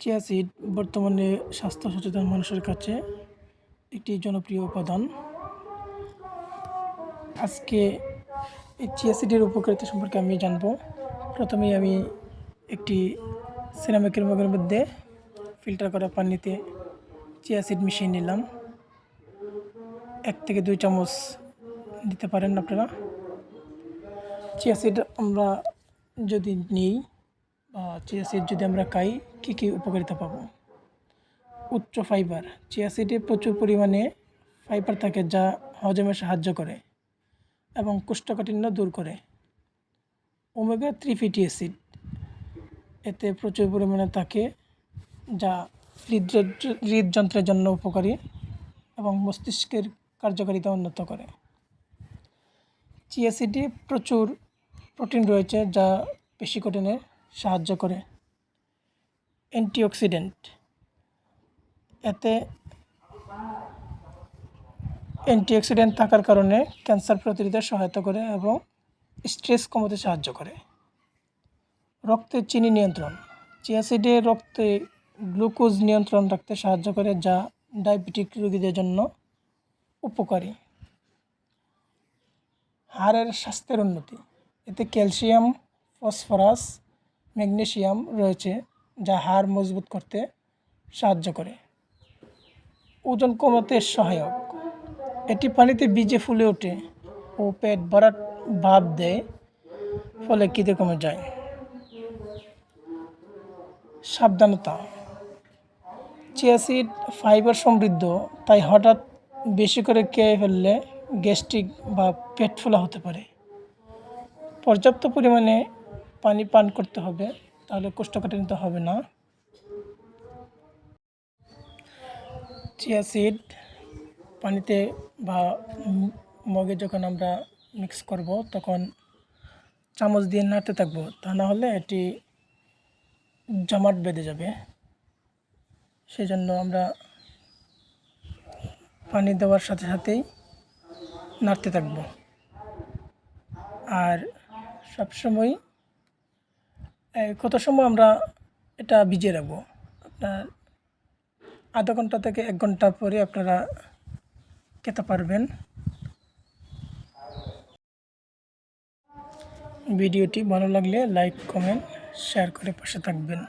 Chia seed বর্তমানে স্বাস্থ্য সচেতন মানুষের কাছে একটি জনপ্রিয় উপাদান। আজকে এই চিয়া সিডের উপকারিতা সম্পর্কে আমি জানব। প্রথমেই আমি একটি সিরামিকের মগের মধ্যে ফিল্টার করা পানিতে চিয়া সিড মিশিয়ে নিলাম। 1 থেকে 2 চামচ দিতে পারেন আপনারা। চিয়া সিড আমরা যদি নিই বা চিয়া সিড যদি আমরা খাই, কী কী উপকারিতা পাবো? উচ্চ ফাইবার। চিয়া সিডে প্রচুর পরিমাণে ফাইবার থাকে, যা হজমে সাহায্য করে এবং কোষ্ঠকাঠিন্য দূর করে। ওমেগা 3 ফ্যাটি অ্যাসিড, এতে প্রচুর পরিমাণে থাকে, যা হৃদযন্ত্রের জন্য উপকারী এবং মস্তিষ্কের কার্যকারিতা উন্নত করে। চিয়া সিডে প্রচুর প্রোটিন রয়েছে, যা পেশিগঠনে সাহায্য করে। অ্যান্টিঅক্সিডেন্ট, এতে অ্যান্টিঅক্সিডেন্ট থাকার কারণে ক্যান্সার প্রতিরোধে সহায়তা করে এবং স্ট্রেস কমাতে সাহায্য করে। রক্তের চিনি নিয়ন্ত্রণ। চিয়া সিডে রক্তে গ্লুকোজ নিয়ন্ত্রণ রাখতে সাহায্য করে, যা ডায়াবেটিক রোগীদের জন্য উপকারী। হাড়ের স্বাস্থ্যের উন্নতি। এতে ক্যালসিয়াম, ফসফরাস, ম্যাগনেসিয়াম রয়েছে, যা হাড় মজবুত করতে সাহায্য করে। ওজন কমাতে সহায়ক। এটি পানিতে ভিজে ফুলে ওঠে ও পেট ভরাট ভাব দেয়, ফলে খিদে কমে যায়। সাবধানতা। চিয়া সিড ফাইবার সমৃদ্ধ, তাই হঠাৎ বেশি করে খেয়ে ফেললে গ্যাস্ট্রিক বা পেট ফোলা হতে পারে। পর্যাপ্ত পরিমাণে পানি পান করতে হবে, তাহলে কোষ্ঠকাঠিন্য হবে না। চিয়া সিড পানিতে বা মগে যখন আমরা মিক্স করব, তখন চামচ দিয়ে নাড়তে থাকবো, তা না হলে এটি জমাট বেঁধে যাবে। সেজন্য আমরা পানি দেওয়ার সাথে সাথেই নাড়তে থাকব। আর সবসময় কত সময় আমরা এটা ভিজিয়ে রাখবো? আপনার আধা ঘন্টা থেকে 1 ঘন্টা পরে আপনারা খেতে পারবেন। ভিডিওটি ভালো লাগলে লাইক, কমেন্ট, শেয়ার করে পাশে থাকবেন।